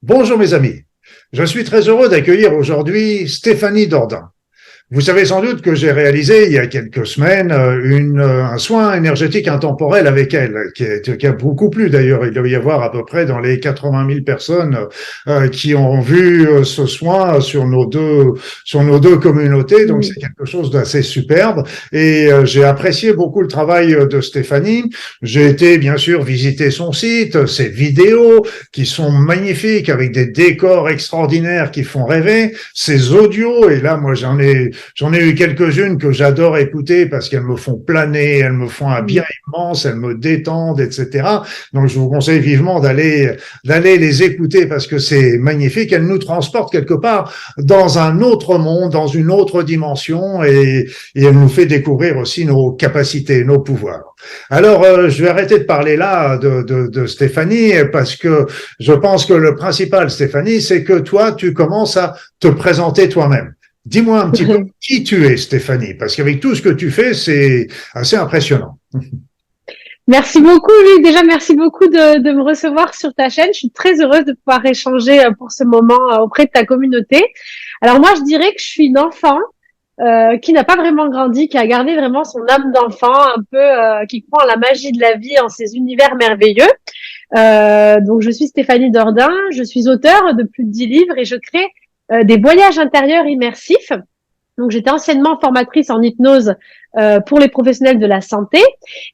Bonjour mes amis, je suis très heureux d'accueillir aujourd'hui Stéphanie Dordain. Vous savez sans doute que j'ai réalisé il y a quelques semaines un soin énergétique intemporel avec elle, qui a beaucoup plu d'ailleurs. Il doit y avoir à peu près dans les 80 000 personnes qui ont vu ce soin sur nos deux communautés. Donc c'est quelque chose d'assez superbe. Et j'ai apprécié beaucoup le travail de Stéphanie. J'ai été bien sûr visiter son site, ses vidéos qui sont magnifiques avec des décors extraordinaires qui font rêver, ses audios. Et là, moi J'en ai eu quelques-unes que j'adore écouter parce qu'elles me font planer, elles me font un bien immense, elles me détendent, etc. Donc, je vous conseille vivement d'aller les écouter parce que c'est magnifique. Elles nous transportent quelque part dans un autre monde, dans une autre dimension et elles nous fait découvrir aussi nos capacités, nos pouvoirs. Alors, je vais arrêter de parler là de Stéphanie parce que je pense que le principal, Stéphanie, c'est que toi, tu commences à te présenter toi-même. Dis-moi un petit peu qui tu es, Stéphanie, parce qu'avec tout ce que tu fais, c'est assez impressionnant. Merci beaucoup, Louis. Déjà, merci beaucoup de me recevoir sur ta chaîne. Je suis très heureuse de pouvoir échanger pour ce moment auprès de ta communauté. Alors moi, je dirais que je suis une enfant qui n'a pas vraiment grandi, qui a gardé vraiment son âme d'enfant, un peu qui croit en la magie de la vie, en ces univers merveilleux. Donc, je suis Stéphanie Dordain, je suis auteure de plus de 10 livres et je crée des voyages intérieurs immersifs. Donc, j'étais anciennement formatrice en hypnose pour les professionnels de la santé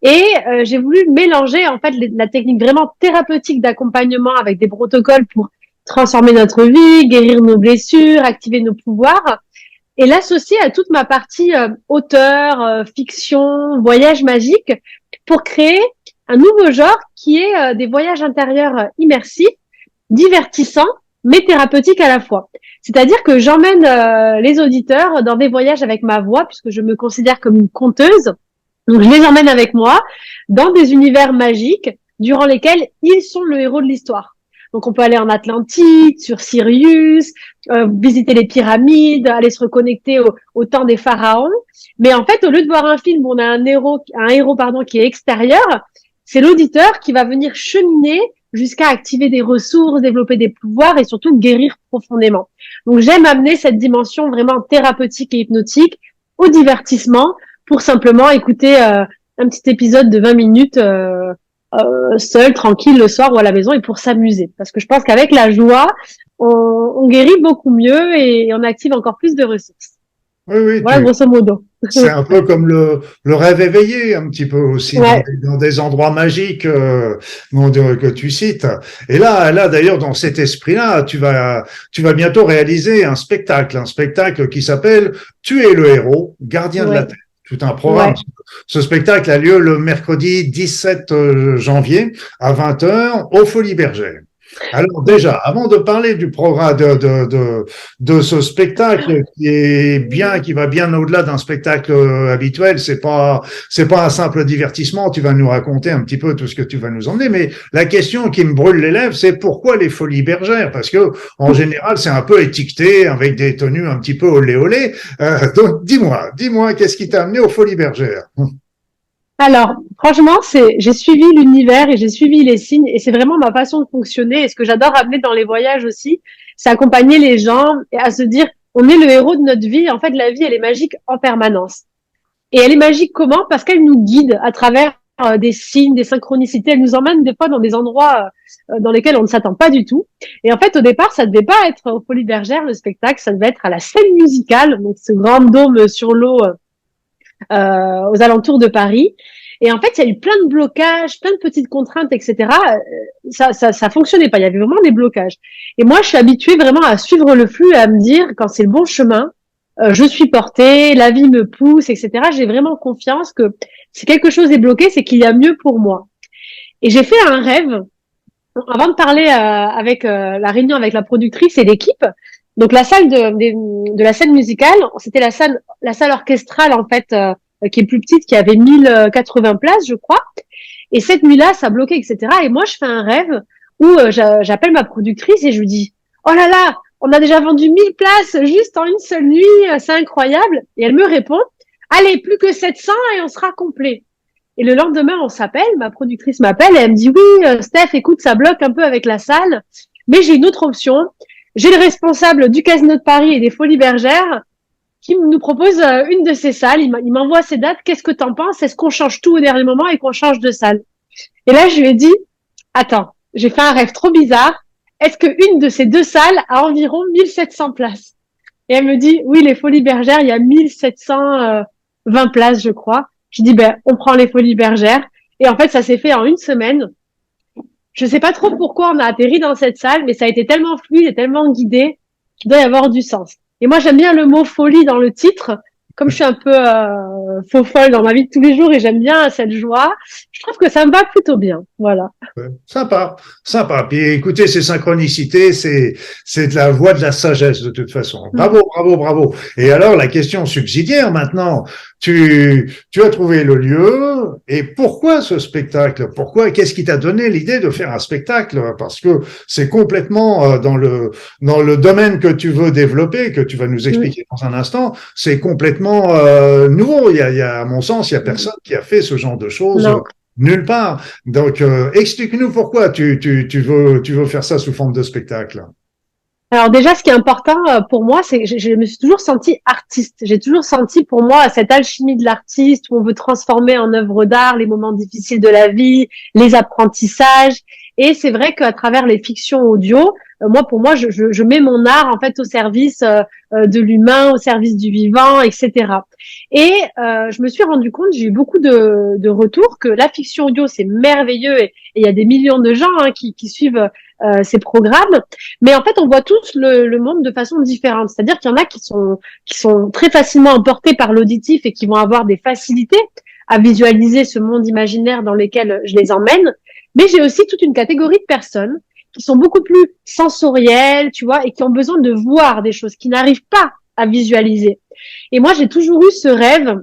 et j'ai voulu mélanger en fait la technique vraiment thérapeutique d'accompagnement avec des protocoles pour transformer notre vie, guérir nos blessures, activer nos pouvoirs et l'associer à toute ma partie auteur, fiction, voyage magique pour créer un nouveau genre qui est des voyages intérieurs immersifs, divertissants mais thérapeutiques à la fois. C'est-à-dire que j'emmène les auditeurs dans des voyages avec ma voix, puisque je me considère comme une conteuse. Donc, je les emmène avec moi dans des univers magiques durant lesquels ils sont le héros de l'histoire. Donc, on peut aller en Atlantide, sur Sirius, visiter les pyramides, aller se reconnecter au temps des pharaons. Mais en fait, au lieu de voir un film où on a un héros qui est extérieur, c'est l'auditeur qui va venir cheminer jusqu'à activer des ressources, développer des pouvoirs et surtout guérir profondément. Donc, j'aime amener cette dimension vraiment thérapeutique et hypnotique au divertissement pour simplement écouter un petit épisode de 20 minutes seul, tranquille, le soir ou à la maison et pour s'amuser. Parce que je pense qu'avec la joie, on guérit beaucoup mieux et on active encore plus de ressources. Oui, voilà, grosso modo. C'est un peu comme le rêve éveillé, un petit peu aussi, ouais. dans des endroits magiques que tu cites. Et là d'ailleurs, dans cet esprit-là, tu vas bientôt réaliser un spectacle qui s'appelle Tu es le héros, gardien de la Terre. Tout un programme. Ouais. Ce spectacle a lieu le mercredi 17 janvier à 20h aux Folies Bergères. Alors déjà, avant de parler du programme de ce spectacle qui va bien au-delà d'un spectacle habituel, c'est pas un simple divertissement. Tu vas nous raconter un petit peu tout ce que tu vas nous emmener, mais la question qui me brûle les lèvres, c'est pourquoi les Folies Bergères? Parce que en général, c'est un peu étiqueté avec des tenues un petit peu olé olé. Donc dis-moi, qu'est-ce qui t'a amené aux Folies Bergères? Alors, franchement, j'ai suivi l'univers et j'ai suivi les signes et c'est vraiment ma façon de fonctionner et ce que j'adore amener dans les voyages aussi, c'est accompagner les gens et à se dire, on est le héros de notre vie. En fait, la vie, elle est magique en permanence. Et elle est magique comment? Parce qu'elle nous guide à travers des signes, des synchronicités. Elle nous emmène des fois dans des endroits dans lesquels on ne s'attend pas du tout. Et en fait, au départ, ça devait pas être aux Folies Bergères, le spectacle, ça devait être à la scène musicale, donc ce grand dôme sur l'eau aux alentours de Paris. Et en fait, il y a eu plein de blocages, plein de petites contraintes, etc. Ça fonctionnait pas. Il y avait vraiment des blocages. Et moi, je suis habituée vraiment à suivre le flux et à me dire quand c'est le bon chemin, je suis portée, la vie me pousse, etc. J'ai vraiment confiance que si quelque chose est bloqué, c'est qu'il y a mieux pour moi. Et j'ai fait un rêve avant de parler avec la réunion avec la productrice et l'équipe. Donc la salle de la scène musicale, c'était la salle orchestrale en fait qui est plus petite, qui avait 1080 places, je crois. Et cette nuit-là, ça bloquait, etc. Et moi, je fais un rêve où j'appelle ma productrice et je lui dis « Oh là là, on a déjà vendu 1000 places juste en une seule nuit, c'est incroyable !» Et elle me répond « Allez, plus que 700 et on sera complet !» Et le lendemain, on s'appelle, ma productrice m'appelle et elle me dit « Oui, Steph, écoute, ça bloque un peu avec la salle. Mais j'ai une autre option. J'ai le responsable du Casino de Paris et des Folies Bergères qui nous propose une de ces salles. Il m'envoie ses dates. Qu'est-ce que t'en penses? Est-ce qu'on change tout au dernier moment et qu'on change de salle? Et là, je lui ai dit, attends, j'ai fait un rêve trop bizarre. Est-ce que une de ces deux salles a environ 1700 places? Et elle me dit, oui, les Folies Bergères, il y a 1720 places, je crois. Je dis, ben, on prend les Folies Bergères. Et en fait, ça s'est fait en une semaine. Je sais pas trop pourquoi on a atterri dans cette salle, mais ça a été tellement fluide et tellement guidé qu'il doit y avoir du sens. Et moi, j'aime bien le mot folie dans le titre. Comme je suis un peu faux folle dans ma vie de tous les jours et j'aime bien cette joie, je trouve que ça me va plutôt bien. Voilà. Sympa, sympa. Puis écoutez, ces synchronicités, c'est de la voie de la sagesse de toute façon. Bravo, bravo, bravo. Et alors la question subsidiaire maintenant, tu as trouvé le lieu et pourquoi ce spectacle? Pourquoi? Qu'est-ce qui t'a donné l'idée de faire un spectacle? Parce que c'est complètement dans le domaine que tu veux développer, que tu vas nous expliquer dans un instant, c'est complètement nouveau. À mon sens, il y a personne qui a fait ce genre de choses. Non. Nulle part. Donc, explique-nous pourquoi tu veux faire ça sous forme de spectacle. Alors déjà, ce qui est important pour moi, c'est que je me suis toujours sentie artiste. J'ai toujours senti pour moi cette alchimie de l'artiste où on veut transformer en œuvre d'art les moments difficiles de la vie, les apprentissages. Et c'est vrai qu'à travers les fictions audio, pour moi, je mets mon art en fait au service de l'humain, au service du vivant, etc. Et je me suis rendu compte, j'ai eu beaucoup de retours que la fiction audio c'est merveilleux et il y a des millions de gens qui suivent ces programmes. Mais en fait, on voit tous le monde de façon différente. C'est-à-dire qu'il y en a qui sont très facilement emportés par l'auditif et qui vont avoir des facilités à visualiser ce monde imaginaire dans lequel je les emmène. Mais j'ai aussi toute une catégorie de personnes qui sont beaucoup plus sensorielles, tu vois, et qui ont besoin de voir des choses, qui n'arrivent pas à visualiser. Et moi, j'ai toujours eu ce rêve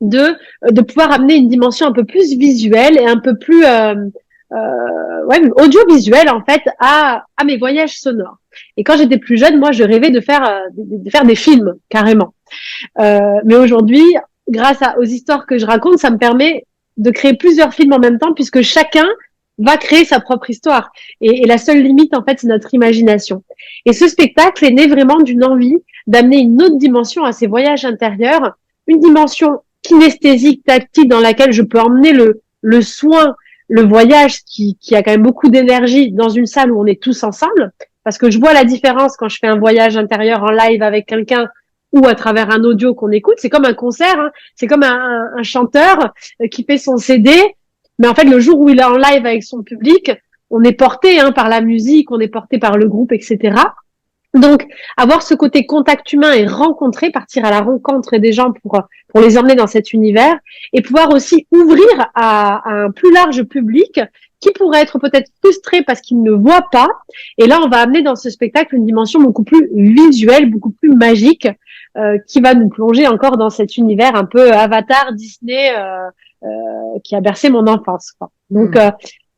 de pouvoir amener une dimension un peu plus visuelle et un peu plus audiovisuelle en fait à mes voyages sonores. Et quand j'étais plus jeune, moi, je rêvais de faire des films carrément. Mais aujourd'hui, aux histoires que je raconte, ça me permet de créer plusieurs films en même temps puisque chacun va créer sa propre histoire. Et la seule limite, en fait, c'est notre imagination. Et ce spectacle est né vraiment d'une envie d'amener une autre dimension à ces voyages intérieurs, une dimension kinesthésique, tactile, dans laquelle je peux emmener le soin, le voyage qui a quand même beaucoup d'énergie dans une salle où on est tous ensemble. Parce que je vois la différence quand je fais un voyage intérieur en live avec quelqu'un ou à travers un audio qu'on écoute. C'est comme un concert, hein. C'est comme un chanteur qui fait son CD. Mais en fait, le jour où il est en live avec son public, on est porté par la musique, on est porté par le groupe, etc. Donc, avoir ce côté contact humain et rencontrer, partir à la rencontre des gens pour les emmener dans cet univers et pouvoir aussi ouvrir à un plus large public qui pourrait être peut-être frustré parce qu'il ne voit pas. Et là, on va amener dans ce spectacle une dimension beaucoup plus visuelle, beaucoup plus magique, qui va nous plonger encore dans cet univers un peu Avatar, Disney, qui a bercé mon enfance, quoi. Donc,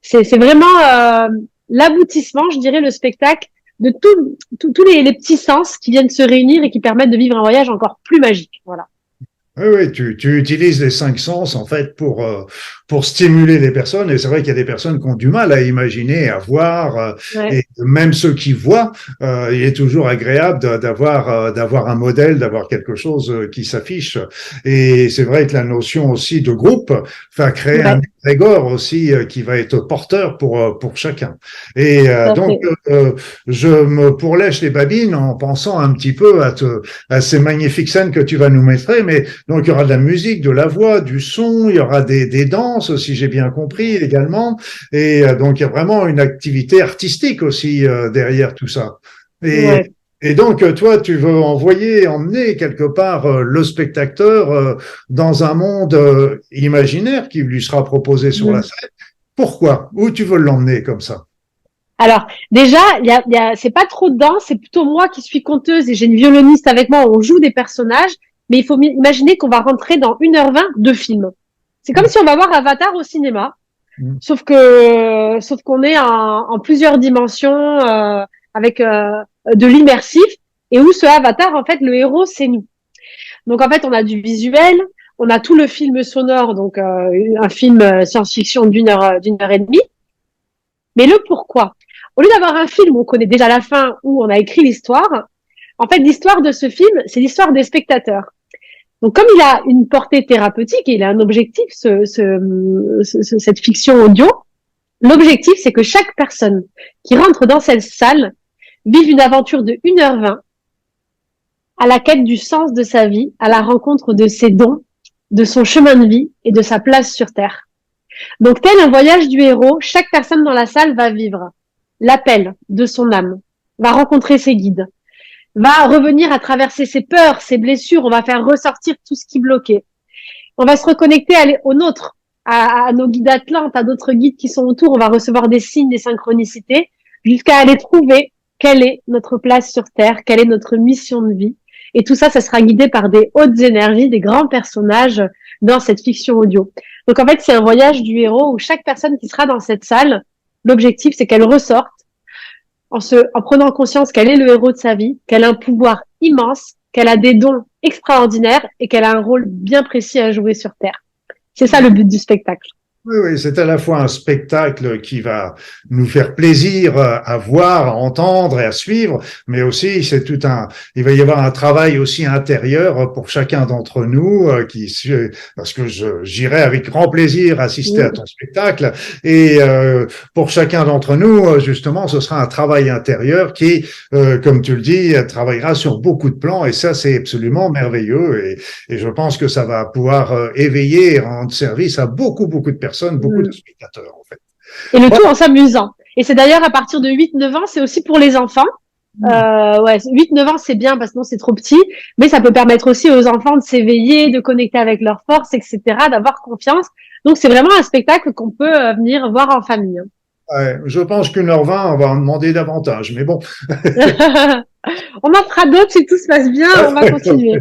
c'est vraiment l'aboutissement, je dirais, le spectacle de tous les petits sens qui viennent se réunir et qui permettent de vivre un voyage encore plus magique. Voilà. Oui, tu utilises les cinq sens en fait pour stimuler les personnes et c'est vrai qu'il y a des personnes qui ont du mal à imaginer, à voir et même ceux qui voient, il est toujours agréable d'avoir un modèle, d'avoir quelque chose qui s'affiche et c'est vrai que la notion aussi de groupe va créer un égrégore aussi qui va être porteur pour chacun et donc je me pourlèche les babines en pensant un petit peu à ces magnifiques scènes que tu vas nous montrer, mais donc, il y aura de la musique, de la voix, du son, il y aura des danses, si j'ai bien compris, également. Et donc, il y a vraiment une activité artistique aussi derrière tout ça. Et donc, toi, tu veux emmener quelque part le spectateur dans un monde imaginaire qui lui sera proposé sur la scène. Pourquoi? Où tu veux l'emmener comme ça? Alors, déjà, c'est pas trop de danse, c'est plutôt moi qui suis conteuse et j'ai une violoniste avec moi, on joue des personnages. Mais il faut imaginer qu'on va rentrer dans 1h20 de film. C'est comme si on va voir Avatar au cinéma, sauf qu'on est en plusieurs dimensions avec de l'immersif et où ce Avatar, en fait, le héros, c'est nous. Donc, en fait, on a du visuel, on a tout le film sonore, donc un film science-fiction d'une heure et demie. Mais le pourquoi? Au lieu d'avoir un film où on connaît déjà la fin, où on a écrit l'histoire, en fait, l'histoire de ce film, c'est l'histoire des spectateurs. Donc, comme il a une portée thérapeutique et il a un objectif, cette fiction audio, l'objectif, c'est que chaque personne qui rentre dans cette salle vive une aventure de 1h20 à la quête du sens de sa vie, à la rencontre de ses dons, de son chemin de vie et de sa place sur Terre. Donc, tel un voyage du héros, chaque personne dans la salle va vivre l'appel de son âme, va rencontrer ses guides, va revenir à traverser ses peurs, ses blessures, on va faire ressortir tout ce qui bloquait. On va se reconnecter aux nôtres, à nos guides atlantes, à d'autres guides qui sont autour, on va recevoir des signes, des synchronicités, jusqu'à aller trouver quelle est notre place sur Terre, quelle est notre mission de vie. Et tout ça, ça sera guidé par des hautes énergies, des grands personnages dans cette fiction audio. Donc en fait, c'est un voyage du héros où chaque personne qui sera dans cette salle, l'objectif, c'est qu'elle ressorte en prenant conscience qu'elle est le héros de sa vie, qu'elle a un pouvoir immense, qu'elle a des dons extraordinaires et qu'elle a un rôle bien précis à jouer sur Terre. C'est ça le but du spectacle. Oui, oui, c'est à la fois un spectacle qui va nous faire plaisir à voir, à entendre et à suivre, mais aussi il va y avoir un travail aussi intérieur pour chacun d'entre nous parce que j'irai avec grand plaisir assister à ton spectacle et pour chacun d'entre nous, justement, ce sera un travail intérieur qui, comme tu le dis, travaillera sur beaucoup de plans et ça, c'est absolument merveilleux et je pense que ça va pouvoir éveiller et rendre service à beaucoup, beaucoup de personnes. Beaucoup de spectateurs, en fait. Et le tout en s'amusant. Et c'est d'ailleurs à partir de 8-9 ans, c'est aussi pour les enfants. 8-9 ans, c'est bien parce que non, c'est trop petit, mais ça peut permettre aussi aux enfants de s'éveiller, de connecter avec leurs forces, etc., d'avoir confiance. Donc, c'est vraiment un spectacle qu'on peut venir voir en famille. Ouais, je pense qu'1h20, on va en demander davantage, mais bon. On en fera d'autres si tout se passe bien, on va continuer.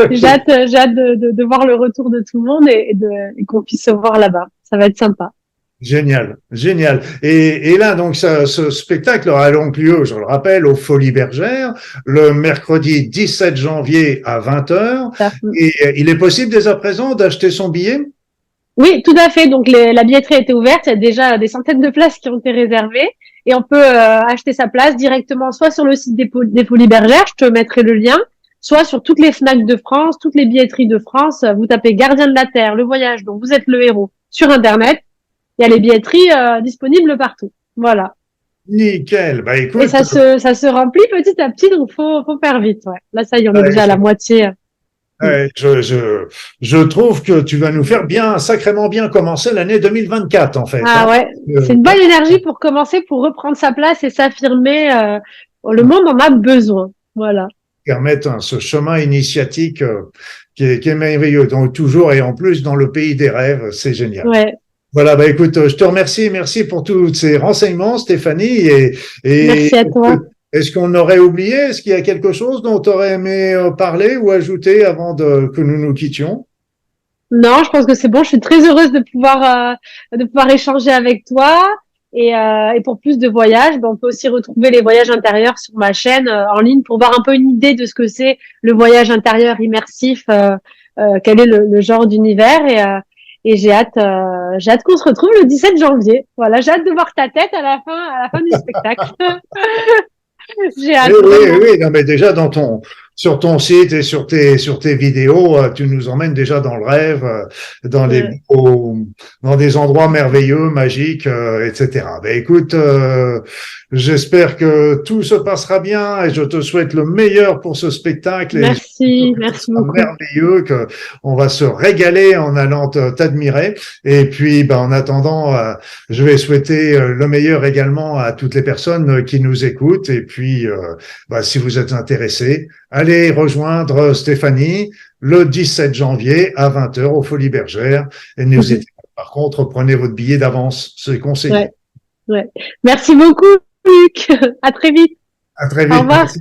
J'ai hâte de voir le retour de tout le monde et qu'on puisse se voir là-bas. Ça va être sympa. Génial, génial. Et là, donc, ce spectacle aura donc lieu, je le rappelle, aux Folies Bergères, le mercredi 17 janvier à 20h. Et il est possible dès à présent d'acheter son billet? Oui, tout à fait. Donc, la billetterie a été ouverte. Il y a déjà des centaines de places qui ont été réservées. Et on peut acheter sa place directement soit sur le site des Folies Bergères, je te mettrai le lien, soit sur toutes les FNAC de France, toutes les billetteries de France. Vous tapez Gardien de la Terre, le voyage dont vous êtes le héros sur Internet. Il y a les billetteries disponibles partout. Voilà. Nickel. Bah, écoute. Et ça se remplit petit à petit, donc faut faire vite. Ouais. Là, ça y est, on est déjà à la moitié. Ouais, je trouve que tu vas nous faire sacrément bien commencer l'année 2024, en fait. Ah ouais, c'est une bonne énergie pour commencer, pour reprendre sa place et s'affirmer. Le monde en a besoin. Voilà. Permettre ce chemin initiatique qui est merveilleux. Donc, toujours et en plus dans le pays des rêves, c'est génial. Ouais. Voilà, bah écoute, je te remercie, merci pour tous ces renseignements, Stéphanie. Et merci à toi. Est-ce qu'on aurait oublié? Est-ce qu'il y a quelque chose dont tu aurais aimé parler ou ajouter avant que nous nous quittions? Non, je pense que c'est bon. Je suis très heureuse de pouvoir échanger avec toi. Et pour plus de voyages, on peut aussi retrouver les voyages intérieurs sur ma chaîne en ligne pour voir un peu une idée de ce que c'est le voyage intérieur immersif, quel est le genre d'univers. Et j'ai hâte qu'on se retrouve le 17 janvier. Voilà, j'ai hâte de voir ta tête à la fin du spectacle. J'ai hâte. Oui, non, mais déjà sur ton site et sur tes vidéos, tu nous emmènes déjà dans le rêve, dans des endroits merveilleux, magiques, etc. Ben écoute, j'espère que tout se passera bien et je te souhaite le meilleur pour ce spectacle. Merci beaucoup. Merveilleux, que on va se régaler en allant t'admirer. Et puis, en attendant, je vais souhaiter le meilleur également à toutes les personnes qui nous écoutent. Et puis, si vous êtes intéressés, allez rejoindre Stéphanie le 17 janvier à 20h aux Folies Bergères. Et n'hésitez pas. Par contre, prenez votre billet d'avance, c'est conseillé. Ouais. Merci beaucoup, Luc. À très vite. À très vite. Au revoir. Merci.